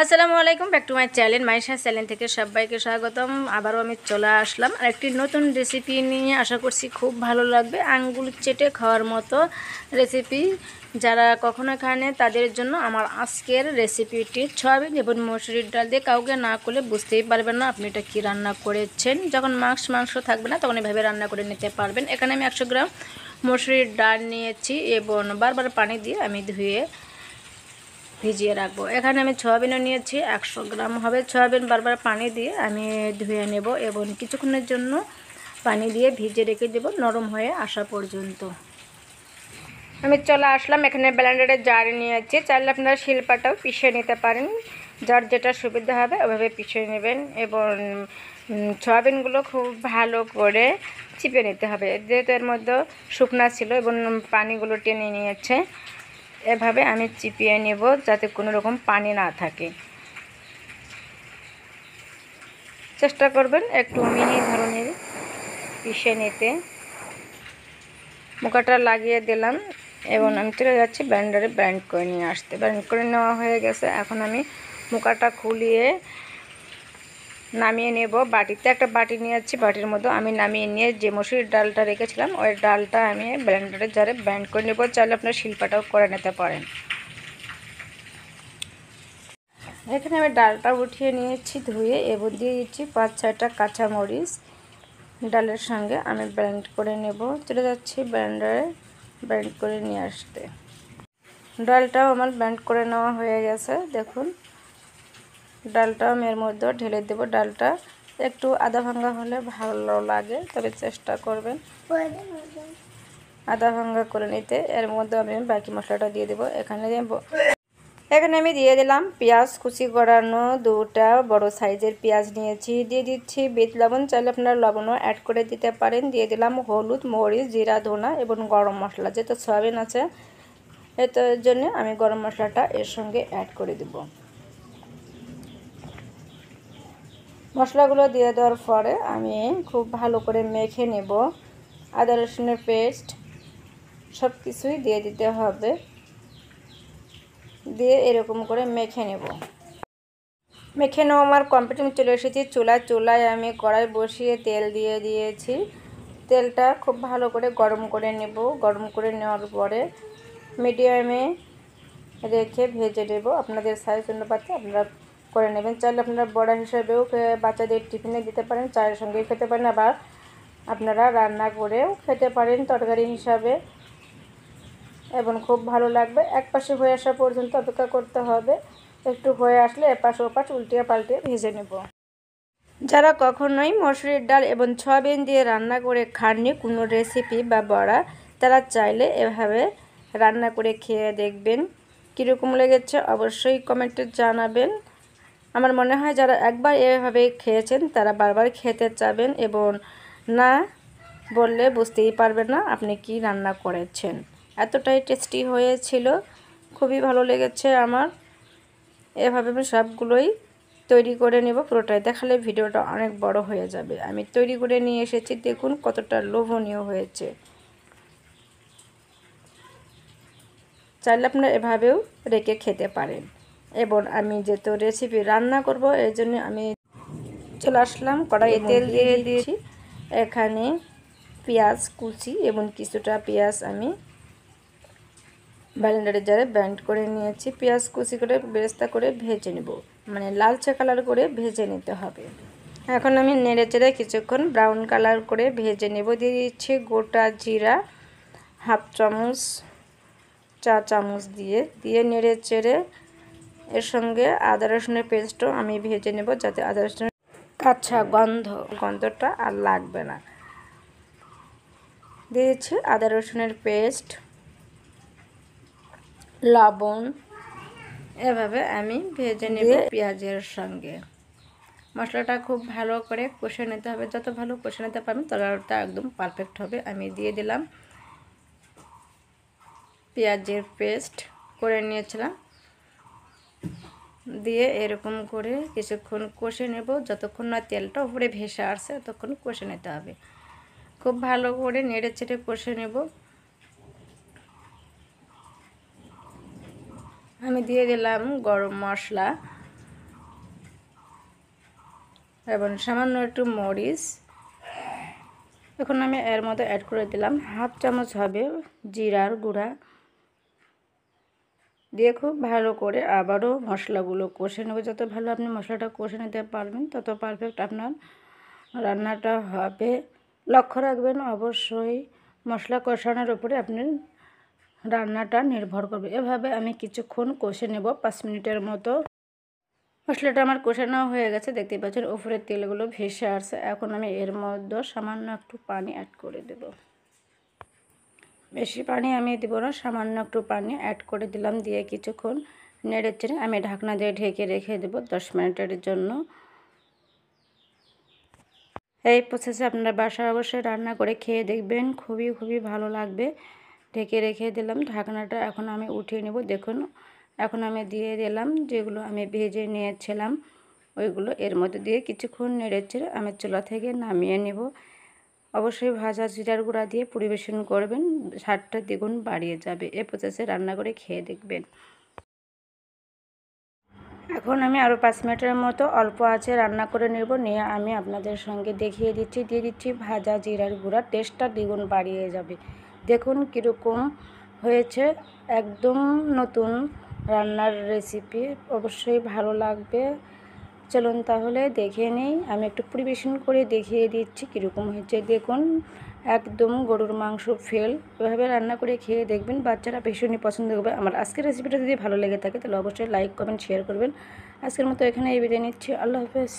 আসসালামু আলাইকুম, back to my channel Maisha channel থেকে সবাইকে স্বাগতম। আবারও আমি চলে আসলাম আর একটি নতুন রেসিপি নিয়ে। আশা করছি খুব ভালো লাগবে, আঙ্গুল চেটে খাওয়ার মতো রেসিপি। যারা কখনো খায়নি তাদের জন্য আমার আজকের রেসিপিটি। সয়াবিন এবং মসুরির ডাল দিয়ে কাউকে না করলে বুঝতেই পারবেন না আপনি এটা কী রান্না করেছেন। যখন মাংস থাকবে না তখন এভাবে রান্না করে নিতে পারবেন। এখানে আমি 100 গ্রাম মসুরির ডাল নিয়েছি এবং বারবার পানি দিয়ে আমি ধুয়ে ভিজিয়ে রাখবো। এখানে আমি সয়াবিনও নিয়েছি, 100 গ্রাম হবে। সয়াবিন বারবার পানি দিয়ে আমি ধুয়ে নেব এবং কিছুক্ষণের জন্য পানি দিয়ে ভিজে রেখে দেব নরম হয়ে আসা পর্যন্ত। আমি চলে আসলাম, এখানে ব্লেন্ডারের জার নিয়েছি। চাইলে আপনারা শিলপাটাও পিষে নিতে পারেন, যার যেটা সুবিধা হবে ওভাবে পিষে নেবেন। এবং সয়াবিনগুলো খুব ভালো করে চিপে নিতে হবে, যেহেতু এর মধ্যে শুকনা ছিল এবং পানিগুলো টেনে নিয়েছে। এভাবে আমি চিপিয়ে নেব যাতে কোনো রকম পানি না থাকে। চেষ্টা করবেন একটু মিহি ধরনের পিষে নিতে। মুখাটা লাগিয়ে দিলাম এবং আমি চলে যাচ্ছি ব্লেন্ডারে ব্লেন্ড করে নিয়ে আসতে। ব্লেন্ড করে নেওয়া হয়ে গেছে। এখন আমি মুখাটা খুলিয়ে নামিয়ে নেব। বাটিতে একটা বাটি নিয়েছি, বাটির মধ্যে আমি নামিয়ে নিয়ে যে মসুরির ডালটা রেখেছিলাম ওই ডালটা আমি ব্লেন্ডারের জারে ব্লেন্ড করে নেব। চাইলে আপনার শিলপাটাও করে নিতে পারেন। এখানে আমি ডালটা উঠিয়ে নিয়েছি ধুয়ে এবং দিয়ে দিচ্ছি 5-6টা কাঁচামরিচ। ডালের সঙ্গে আমি ব্লেন্ড করে নেব। চলে যাচ্ছি ব্লেন্ডারে ব্লেন্ড করে নিয়ে আসতে। ডালটাও আমার ব্লেন্ড করে নেওয়া হয়ে গেছে। দেখুন, ডালটাও আমি এর মধ্যে ঢেলে দেব। ডালটা একটু আধা ভাঙা হলে ভালো লাগে, তবে চেষ্টা করবেন আধা ভাঙা করে নিতে। এর মধ্যে আমি বাকি মশলাটা দিয়ে দেবো। এখানে আমি দিয়ে দিলাম পেঁয়াজ কুচি করানো, 2টা বড় সাইজের পেঁয়াজ নিয়েছি। দিয়ে দিচ্ছি বিট লবণ, চাইলে আপনারা লবণও অ্যাড করে দিতে পারেন। দিয়ে দিলাম হলুদ, মরিচ, জিরা, ধনা এবং গরম মশলা। যেহেতু সয়াবিন আছে এর জন্য আমি গরম মশলাটা এর সঙ্গে অ্যাড করে দেব। মশলাগুলো দিয়ে দেওয়ার পরে আমি খুব ভালো করে মেখে নেব। আদা রসুনের পেস্ট সব কিছুই দিয়ে দিতে হবে। দিয়ে এরকম করে মেখে নেব। মেখে নেওয়া আমার কমপ্লিট। আমি চলে এসেছি চুলায় আমি কড়াই বসিয়ে তেল দিয়ে দিয়েছি। তেলটা খুব ভালো করে গরম করে নেব। গরম করে নেওয়ার পরে মিডিয়ামে রেখে ভেজে নেব। আপনাদের সাইজ অনুপাতে আপনারা করে নেবেন। চাইলে আপনারা বড়া হিসাবেও বাচ্চাদের টিফিনে দিতে পারেন, চায়ের সঙ্গে খেতে পারেন, আবার আপনারা রান্না করেও খেতে পারেন তরকারি হিসাবে, এবং খুব ভালো লাগবে। এক পাশে হয়ে আসা পর্যন্ত অপেক্ষা করতে হবে। একটু হয়ে আসলে এপাশ ওপাশ উল্টিয়ে পাল্টিয়ে ভেজে নেব। যারা কখনোই মসুরির ডাল এবং সয়াবিন দিয়ে রান্না করে খাননি কোনো রেসিপি বা বড়া, তারা চাইলে এভাবে রান্না করে খেয়ে দেখবেন। কীরকম লেগেছে অবশ্যই কমেন্টে জানাবেন। আমার মনে হয় যারা একবার এভাবে খেয়েছেন তারা বারবার খেতে চাবেন এবং না বললে বুঝতেই পারবেন না আপনি কি রান্না করেছেন। এতটাই টেস্টি হয়েছিল, খুবই ভালো লেগেছে আমার। এভাবে আমি সবগুলোই তৈরি করে নেব। পুরোটাই দেখালে ভিডিওটা অনেক বড় হয়ে যাবে। আমি তৈরি করে নিয়ে এসেছি, দেখুন কতটা লোভনীয় হয়েছে। চাইলে আপনারা এভাবেও রেখে খেতে পারেন। এবং আমি যেহেতু রেসিপি রান্না করব এই জন্য আমি চলে আসলাম কড়াইয়ে তেল দিয়ে দিয়েছি। এখানে পেঁয়াজ কুচি এবং কিছুটা পেঁয়াজ আমি ব্লেন্ডারের জারে ব্লেন্ড করে নিয়েছি। পেঁয়াজ কুচি করে বেরেস্তা করে ভেজে নেব, মানে লালচে কালার করে ভেজে নিতে হবে। এখন আমি নেড়ে চেড়ে কিছুক্ষণ ব্রাউন কালার করে ভেজে নেব। দিয়ে দিচ্ছি গোটা জিরা হাফ চামচ, চা চামচ দিয়ে নেড়ে চেড়ে এর সঙ্গে আদা রসুনের পেস্টও আমি ভেজে নেব, যাতে আদা রসুনের কাঁচা গন্ধটা আর লাগবে না। দিয়েছি আদা রসুনের পেস্ট, লবণ। এভাবে আমি ভেজে নেব পেঁয়াজের সঙ্গে। মশলাটা খুব ভালো করে কষে নিতে হবে। যত ভালো কষে নিতে পারবেন তরকারিটা একদম পারফেক্ট হবে। আমি দিয়ে দিলাম পেঁয়াজের পেস্ট করে নিয়েছিলাম, দিয়ে এরকম করে কিছুক্ষণ কষে নেব। যতক্ষণ না তেলটা উপরে ভেসে আসছে ততক্ষণ কষে নিতে হবে। খুব ভালো করে নেড়ে চেড়ে কষে নেব। আমি দিয়ে দিলাম গরম মশলা, এবং সামান্য একটু মরিচ। এখন আমি এর মধ্যে অ্যাড করে দিলাম হাফ চামচ হবে জিরার গুঁড়া দিয়ে খুব ভালো করে আবারও মশলাগুলো কষে নেব। যত ভালো আপনি মশলাটা কষে নিতে পারবেন তত পারফেক্ট আপনার রান্নাটা হবে। লক্ষ্য রাখবেন অবশ্যই মশলা কষানোর উপরে আপনার রান্নাটা নির্ভর করবে। এভাবে আমি কিছুক্ষণ কষে নেব 5 মিনিটের মতো। মশলাটা আমার কষানো হয়ে গেছে, দেখতে পাচ্ছেন উপরের তেলগুলো ভেসে আসছে। এখন আমি এর মধ্যে সামান্য একটু পানি অ্যাড করে দেব। বেশি পানি আমি দেব না, সামান্য একটু পানি অ্যাড করে দিলাম। দিয়ে কিছুক্ষণ নেড়েচেড়ে আমি ঢাকনা দিয়ে ঢেকে রেখে দেব 10 মিনিটের জন্য। এই প্রসেসে আপনারা বাসায় অবশ্যই রান্না করে খেয়ে দেখবেন, খুবই ভালো লাগবে। ঢেকে রেখে দিলাম ঢাকনাটা। এখন আমি উঠিয়ে নেব। দেখুন এখন আমি দিয়ে দিলাম যেগুলো আমি ভেজে নিয়েছিলাম ওইগুলো এর মধ্যে দিয়ে কিছুক্ষণ নেড়েচেড়ে আমি চুলা থেকে নামিয়ে নেব। অবশ্যই ভাজা জিরার গুঁড়া দিয়ে পরিবেশন করবেন, স্বাদটা দ্বিগুণ বাড়িয়ে যাবে। এই প্রসেসে রান্না করে খেয়ে দেখবেন। এখন আমি আরও 5 মিনিটের মতো অল্প আঁচে রান্না করে নেব। নিয়ে আমি আপনাদের সঙ্গে দেখিয়ে দিচ্ছি, দিয়ে দিচ্ছি ভাজা জিরার গুঁড়া, টেস্টটা দ্বিগুণ বাড়িয়ে যাবে। দেখুন কীরকম হয়েছে, একদম নতুন রান্নার রেসিপি, অবশ্যই ভালো লাগবে। চলুন তাহলে দেখে নিই, আমি একটু পরিবেশন করে দেখিয়ে দিচ্ছি কীরকম হয়েছে। দেখুন একদম গরুর মাংস ফেল। এভাবে রান্না করে খেয়ে দেখবেন, বাচ্চারা ভীষণই পছন্দ করবে। আমার আজকের রেসিপিটা যদি ভালো লেগে থাকে তাহলে অবশ্যই লাইক কমেন্ট শেয়ার করবেন। আজকের মতো এখানে বিদায় নিচ্ছি। আল্লাহ হাফেজ।